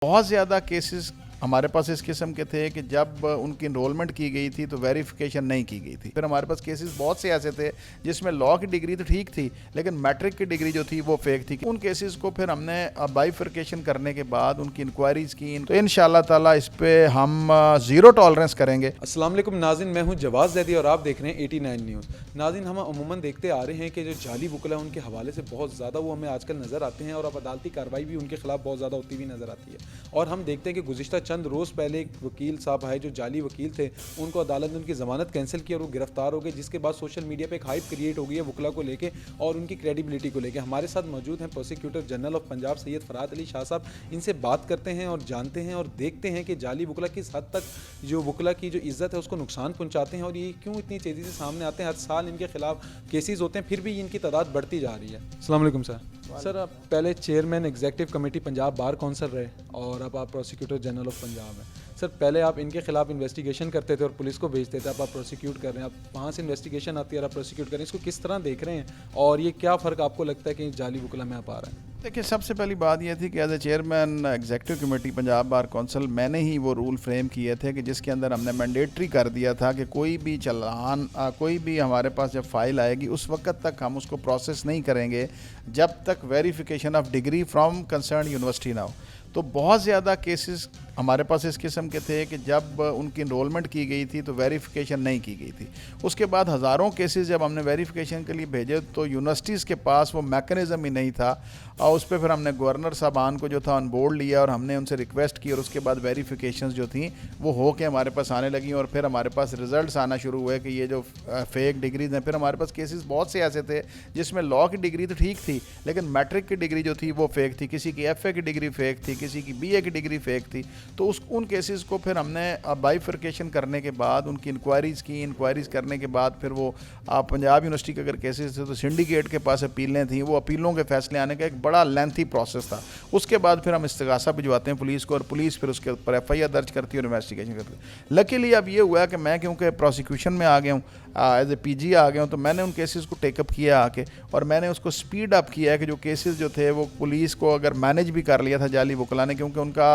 बहुत ज़्यादा केसेस हमारे पास इस किस्म के थे कि जब उनकी इनरोलमेंट की गई थी तो वेरिफिकेशन नहीं की गई थी। फिर हमारे पास केसेस बहुत से ऐसे थे जिसमें लॉ की डिग्री तो ठीक थी लेकिन मैट्रिक की डिग्री जो थी वो फेक थी। उन केसेस को फिर हमने बाइफिकेशन करने के बाद उनकी इंक्वायरीज की, तो इंशाल्लाह ताला इस पे हम ज़ीरो टॉलरेंस करेंगे। अस्सलाम वालेकुम नाज़रीन, मैं हूं जवाद ज़ैदी और आप देख रहे हैं 89 न्यूज़। नाज़रीन, हम अमूमन देखते आ रहे हैं कि जो जाली वकला है उनके हवाले से बहुत ज़्यादा वो हमें आजकल नज़र आते हैं और अब अदालती कार्रवाई भी उनके खिलाफ बहुत ज़्यादा होती हुई नज़र आती है। और हम देखते हैं कि गुज़िश्ता चंद रोज़ पहले एक वकील साहब आए जो जाली वकील थे, उनको अदालत ने उनकी ज़मानत कैंसिल की और वो गिरफ्तार हो गए, जिसके बाद सोशल मीडिया पर एक हाइप क्रिएट हो गई है वकला को लेकर और उनकी क्रेडिबिलिटी को लेकर। हमारे साथ मौजूद हैं prosecutor general of Punjab Syed Farhad Ali Shah साहब। इनसे बात करते हैं और जानते हैं और देखते हैं कि जाली वकला किस हद तक जो वकला की जो इज़्ज़त है उसको नुकसान पहुंचाते हैं और ये क्यों इतनी तेज़ी से सामने आते हैं। हर साल इनके खिलाफ केसेस होते हैं फिर भी इनकी तादाद बढ़ती जा रही है। अस्सलाम वालेकुम सर। सर, आप पहले chairman executive committee Punjab bar council रहे और अब आप प्रोसिक्यूटर जनरल ऑफ पंजाब हैं। सर, पहले आप इनके खिलाफ इन्वेस्टिगेशन करते थे और पुलिस को भेजते थे, अब आप प्रोसिक्यूट कर रहे हैं, आप वहाँ से इन्वेस्टिगेशन आती है और आप प्रोसिक्यूट कर रहे हैं। इसको किस तरह देख रहे हैं और ये क्या फ़र्क आपको लगता है कि जाली वकला में आप आ रहे हैं? देखिए, सबसे पहली बात यह थी कि as a chairman executive committee Punjab bar council मैंने ही वो रूल फ्रेम किए थे कि जिसके अंदर हमने मैंडेटरी कर दिया था कि कोई भी चालान कोई भी हमारे पास जब फाइल आएगी उस वक्त तक हम उसको प्रोसेस नहीं करेंगे जब तक verification of degree from concern university ना हो। तो बहुत ज़्यादा केसेस हमारे पास इस किस्म के थे कि जब उनकी इनरोलमेंट की गई थी तो वेरिफिकेशन नहीं की गई थी। उसके बाद हज़ारों केसेस जब हमने वेरिफिकेशन के लिए भेजे तो यूनिवर्सिटीज़ के पास वो मैकेनिज़्म ही नहीं था और उस पर फिर हमने गवर्नर साहबान को जो था ऑन बोर्ड लिया और हमने उनसे रिक्वेस्ट की और उसके बाद वेरिफिकेशंस जो थी वो हो के हमारे पास आने लगी और फिर हमारे पास रिजल्ट्स आना शुरू हुए कि ये जो फेक डिग्रीज हैं। फिर हमारे पास केसेस बहुत से ऐसे थे जिसमें लॉ की डिग्री तो ठीक थी लेकिन मैट्रिक की डिग्री जो थी वो फेक थी, किसी की FA की डिग्री फेक थी, किसी की BA की डिग्री फेक थी। तो उन केसेस को फिर हमने बाइफिकेशन करने के बाद उनकी इंक्वायरीज़ करने के बाद फिर वो पंजाब यूनिवर्सिटी के अगर केसेस थे तो सिंडिकेट के पास अपीलें थी, वो अपीलों के फैसले आने का एक बड़ा लेंथी प्रोसेस था। उसके बाद फिर हम इस्तिगासा भिजवाते हैं पुलिस को और पुलिस फिर उसके ऊपर FIR दर्ज करती है और इन्वेस्टिगेशन करती है। लकीली अब ये हुआ कि मैं क्योंकि प्रोसिक्यूशन में आ गया हूँ, एज ए PG आ गया हूँ, तो मैंने उन केसेस को टेकअप किया आके और मैंने उसको स्पीड अप किया है कि जो केसेस जो थे वो पुलिस को अगर मैनेज भी कर लिया था जाली वकला ने, क्योंकि उनका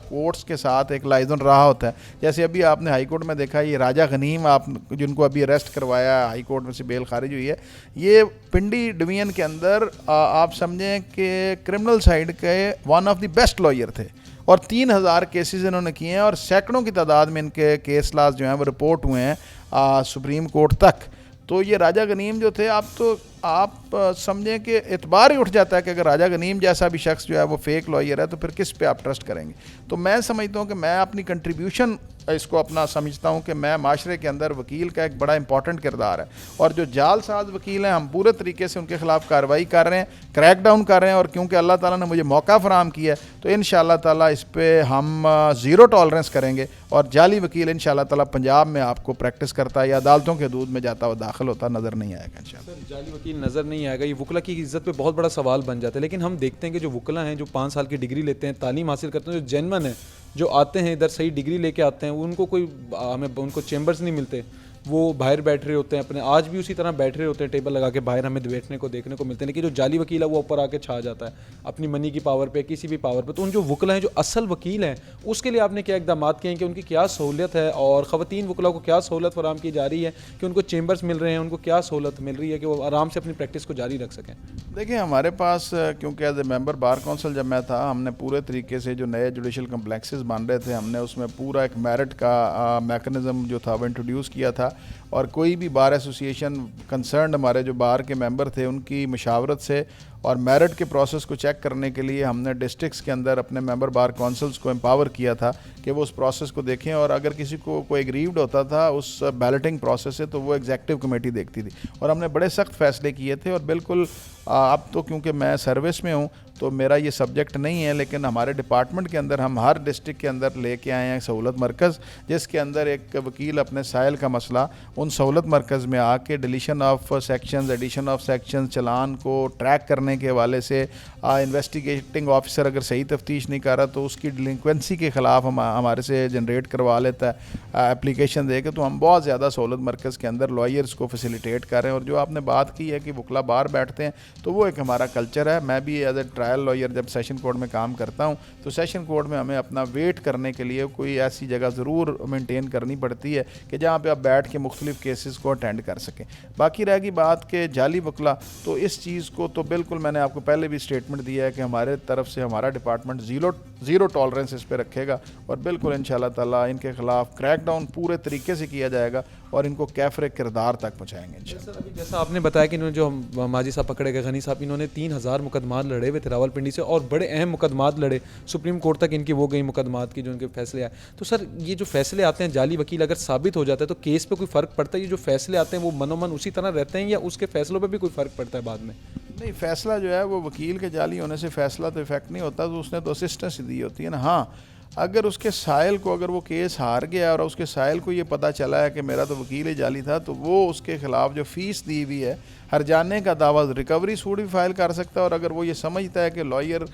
कोर्ट्स के साथ एक लाइजन रहा होता है। जैसे अभी आपने हाई कोर्ट में देखा ये राजा गनीम आप जिनको अभी अरेस्ट करवाया, हाई कोर्ट में से बेल खारिज हुई है, ये पिंडी डिवीजन के अंदर आप समझें कि क्रिमिनल साइड के one of the best lawyer थे और 3000 केसेस इन्होंने किए हैं और सैकड़ों की तादाद में इनके केस लास जो हैं वो रिपोर्ट हुए हैं सुप्रीम कोर्ट तक। तो ये राजा गनीम जो थे, आप समझें कि एतबार ही उठ जाता है कि अगर राजा गनीम जैसा भी शख्स जो है वो फेक लॉयर है तो फिर किस पे आप ट्रस्ट करेंगे। तो मैं समझता हूँ कि मैं अपनी कंट्रीब्यूशन इसको अपना समझता हूँ कि मैं माशरे के अंदर वकील का एक बड़ा इंपॉर्टेंट किरदार है और जो जालसाज वकील हैं हम पूरे तरीके से उनके खिलाफ कार्रवाई कर रहे हैं, क्रैक डाउन कर रहे हैं और क्योंकि अल्लाह ताला ने मुझे मौका फराहम किया है तो इंशाअल्लाह ताला इस पर हम ज़ीरो टॉलरेंस करेंगे और जाली वकील इंशाअल्लाह ताला पंजाब में आपको प्रैक्टिस करता है या अदालतों के हदूद में जाता हुआ दाखिल होता नज़र नहीं आएगा इंशाअल्लाह। सर, जाली वकील नज़र नहीं आएगा, ये वकला की इज़्ज़त पे बहुत बड़ा सवाल बन जाता है। लेकिन हम देखते हैं कि जो वकला हैं जो 5 साल की डिग्री लेते हैं, तालीम हासिल करते हैं, जो जेन्युइन है, जो आते हैं इधर सही डिग्री लेके आते हैं, उनको कोई हमें उनको चेम्बर्स नहीं मिलते, वो बाहर बैठ रहे होते हैं अपने, आज भी उसी तरह बैठ रहे होते हैं टेबल लगा के बाहर, हमें बैठने को देखने को मिलते हैं। लेकिन जो जाली वकील है वो ऊपर आके छा जाता है अपनी मनी की पावर पे, किसी भी पावर पे। तो उन जो वकला हैं जो असल वकील हैं उसके लिए आपने क्या इकदाम किए हैं कि उनकी क्या सहूलियत है और ख़वातीन वकला को क्या सहूलत फराहम की जा रही है कि उनको चेम्बर्स मिल रहे हैं, उनको क्या सहूलत मिल रही है कि वो आराम से अपनी प्रैक्टिस को जारी रख सकें? देखिए, हमारे पास क्योंकि as a member bar council जब मैं था हमने पूरे तरीके से जो नए जुडिशल कम्प्लेक्सेस बन रहे थे हमने उसमें पूरा एक मेरिट का मैकेनिज़्म जो था वो इंट्रोड्यूस किया था और कोई भी बार एसोसिएशन कंसर्न हमारे जो बार के मेंबर थे उनकी मशावरत से और मेरिट के प्रोसेस को चेक करने के लिए हमने डिस्ट्रिक्ट्स के अंदर अपने मेंबर बार काउंसिल्स को एम्पावर किया था कि वो उस प्रोसेस को देखें और अगर किसी को कोई एग्रीव्ड होता था उस बैलेटिंग प्रोसेस से तो वो एग्जीक्यूटिव कमेटी देखती थी और हमने बड़े सख्त फैसले किए थे। और बिल्कुल अब तो क्योंकि मैं सर्विस में हूँ तो मेरा ये सब्जेक्ट नहीं है, लेकिन हमारे डिपार्टमेंट के अंदर हम हर डिस्ट्रिक्ट के अंदर लेके आए हैं सहूलत मरकज़, जिसके अंदर एक वकील अपने साइल का मसला उन सहूलत मरकज़ में आके deletion of sections, addition of sections, चलान को ट्रैक करने करने के हवाले से इन्वेस्टिगेटिंग ऑफिसर अगर सही तफ्तीश नहीं कर रहा तो उसकी डिलिंक्वेंसी के ख़िलाफ़ हमारे से जनरेट करवा लेता है एप्लीकेशन दे के। तो हम बहुत ज़्यादा सहूलत मरकज़ के अंदर लॉयर्स को फैसिलिटेट कर रहे हैं। और जो आपने बात की है कि वकला बाहर बैठते हैं, तो वो एक हमारा कल्चर है। मैं भी एज ए ट्रायल लॉयर जब सेशन कोर्ट में काम करता हूँ तो सेशन कोर्ट में हमें अपना वेट करने के लिए कोई ऐसी जगह ज़रूर मेंटेन करनी पड़ती है कि जहाँ पे आप बैठ के मुख्तलिफ केसेस को अटेंड कर सकें। बाकी रहेगी बात के जाली वकला, तो इस चीज़ को तो बिल्कुल मैंने आपको पहले भी स्टेटमेंट दिया है कि हमारे तरफ से हमारा डिपार्टमेंट ज़ीरो टॉलरेंस इस पर रखेगा और बिल्कुल इंशाल्लाह ताला इनके ख़िलाफ़ क्रैकडाउन पूरे तरीके से किया जाएगा और इनको कैफरे किरदार तक पहुँचाएंगे इंशाल्लाह। सर, अभी जैसा आपने बताया कि इन्होंने जो माजी साहब पकड़े गए गनी साहब, इन्होंने 3000 मुकदमात लड़े हुए थे रावलपिंडी से और बड़े अहम मुकदमात लड़े, सुप्रीम कोर्ट तक इनकी वो गई मुकदमात की जो इनके फैसले आए। तो सर ये जो फैसले आते हैं जाली वकील अगर साबित हो जाता है तो केस पे कोई फ़र्क पड़ता है? ये जो फैसले आते हैं वो मनोमन उसी तरह रहते हैं या उसके फैसलों पर भी कोई फ़र्क पड़ता है बाद में? नहीं, फ़ैसला जो है वो वकील के जाली होने से फ़ैसला तो इफेक्ट नहीं होता, तो उसने तो असिस्टेंस दी होती है ना। हाँ, अगर उसके साइल को, अगर वो केस हार गया और उसके साइल को ये पता चला है कि मेरा तो वकील ही जाली था, तो वो उसके ख़िलाफ़ जो फ़ीस दी हुई है हर्जाने का दावा रिकवरी सूट भी फाइल कर सकता है। और अगर वो ये समझता है कि लॉयर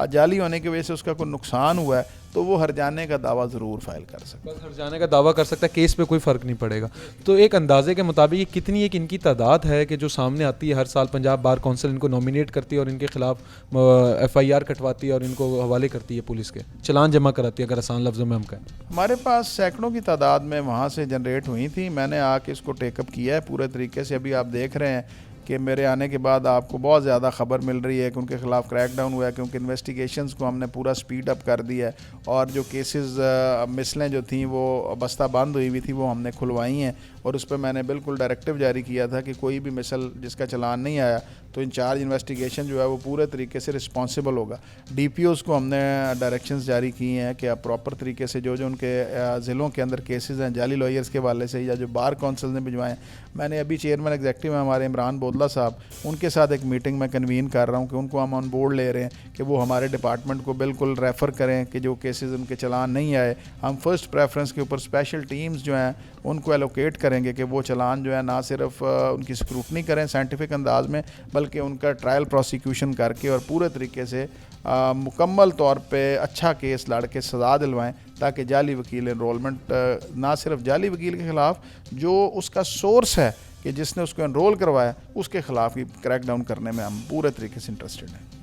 जाली होने की वजह से उसका कोई नुकसान हुआ है तो वो हर्जाने का दावा ज़रूर फाइल कर सकता है। बस हर्जाने का दावा कर सकता है, केस पे कोई फ़र्क नहीं पड़ेगा। तो एक अंदाजे के मुताबिक ये कितनी एक इनकी तादाद है कि जो सामने आती है हर साल? पंजाब बार काउंसिल इनको नॉमिनेट करती है और इनके खिलाफ FIR कटवाती है और इनको हवाले करती है पुलिस के, चलान जमा कराती है अगर आसान लफ्ज़ों में हम कहें। हमारे पास सैकड़ों की तादाद में वहाँ से जनरेट हुई थी। मैंने आके इसको टेकअप किया है पूरे तरीके से। अभी आप देख रहे हैं कि मेरे आने के बाद आपको बहुत ज़्यादा ख़बर मिल रही है कि उनके ख़िलाफ़ क्रैकडाउन हुआ है, क्योंकि इन्वेस्टिगेशंस को हमने पूरा स्पीड अप कर दिया है और जो केसेस मिसलें जो थी वो बस्ता बंद हुई थी वो हमने खुलवाई हैं। और उस पर मैंने बिल्कुल डायरेक्टिव जारी किया था कि कोई भी मिसल जिसका चालान नहीं आया तो इंचार्ज इन्वेस्टिगेशन जो है वो पूरे तरीके से रिस्पॉन्सिबल होगा। DPOs को हमने डायरेक्शंस जारी किए हैं कि आप प्रॉपर तरीके से जो जो उनके ज़िलों के अंदर केसेस हैं जाली लॉयर्स के वाले से या जो बार काउंसिल ने भिजवाएँ। मैंने अभी चेयरमैन एग्जीक्यूटिव हैं हमारे इमरान बोदला साहब, उनके साथ एक मीटिंग में कन्वीन कर रहा हूँ कि उनको हम ऑन बोर्ड ले रहे हैं कि वो हमारे डिपार्टमेंट को बिल्कुल रेफ़र करें कि जो केसेस उनके चलान नहीं आए हम फर्स्ट प्रेफरेंस के ऊपर स्पेशल टीम्स जो हैं उनको एलोकेट करेंगे कि वो चलान जो है ना सिर्फ उनकी स्क्रूटनी करें साइंटिफिक अंदाज में, बल्कि उनका ट्रायल प्रोसिक्यूशन करके और पूरे तरीके से मुकम्मल तौर पे अच्छा केस लड़ के सज़ा दिलवाएं, ताकि जाली वकील एनरोलमेंट ना सिर्फ जाली वकील के ख़िलाफ़ जो उसका सोर्स है कि जिसने उसको एनरोल करवाया उसके ख़िलाफ़ ही क्रैकडाउन करने में हम पूरे तरीके से इंटरेस्टेड हैं।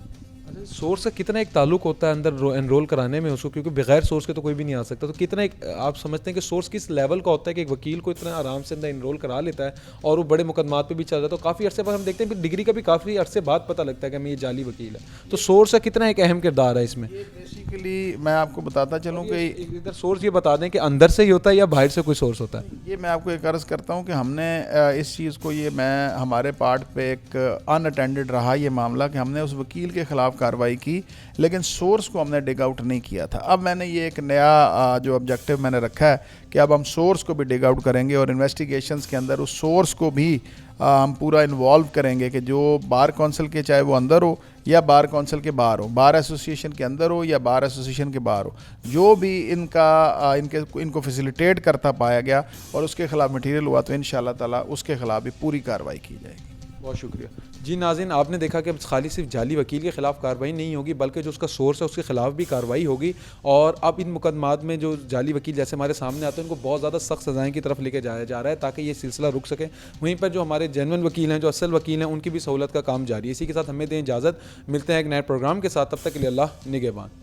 सोर्स का कितना एक ताल्लुक होता है अंदर एनरोल कराने में उसको, क्योंकि बगैर सोर्स के तो कोई भी नहीं आ सकता। तो कितना एक आप समझते हैं कि सोर्स किस लेवल का होता है कि एक वकील को इतना आराम से अंदर एनरोल करा लेता है और वो बड़े मुकदमात पे भी चल जाता है? तो काफ़ी अर्से बाद हम देखते हैं कि डिग्री का भी काफ़ी अर्से बाद पता लगता है कि हमें ये जाली वकील है। तो सोर्स का कितना एक अहम किरदार है इसमें? बेसिकली मैं आपको बताता चलूँ कि इधर सोर्स ये बता दें कि अंदर से ही होता है या बाहर से कोई सोर्स होता है? ये मैं आपको एक अर्ज़ करता हूँ कि हमने इस चीज़ को मैं हमारे पार्ट पे एक अनअटेंडेड रहा ये मामला कि हमने उस वकील के ख़िलाफ़ कार्रवाई की लेकिन सोर्स को हमने डिग आउट नहीं किया था। अब मैंने ये एक नया जो ऑब्जेक्टिव मैंने रखा है कि अब हम सोर्स को भी डिग आउट करेंगे और इन्वेस्टिगेशंस के अंदर उस सोर्स को भी हम पूरा इन्वॉल्व करेंगे कि जो बार काउंसिल के चाहे वो अंदर हो या बार काउंसिल के बाहर हो, बार एसोसिएशन के अंदर हो या बार एसोसिएशन के बाहर हो, जो भी इनको फैसिलिटेट करता पाया गया और उसके ख़िलाफ़ मटीरियल हुआ तो इंशाअल्लाह ताला उसके ख़िलाफ़ भी पूरी कार्रवाई की जाएगी। बहुत शुक्रिया जी। नाज़रीन, आपने देखा कि खाली सिर्फ जाली वकील के ख़िलाफ़ कार्रवाई नहीं होगी बल्कि जो उसका सोर्स है उसके ख़िलाफ़ भी कार्रवाई होगी। और अब इन मुकदमात में जो जाली वकील जैसे हमारे सामने आते हैं उनको बहुत ज़्यादा सख्त सज़ाएँ की तरफ लेके जाया जा रहा है ताकि ये सिलसिला रुक सके। वहीं पर जो हमारे जेन्युइन वकील हैं, जो असल वकील हैं, उनकी भी सहूलत का काम जारी है। इसी के साथ हमें दें इजाज़त, मिलते हैं एक नए प्रोग्राम के साथ। तब तक के लिए अल्लाह निगहबान।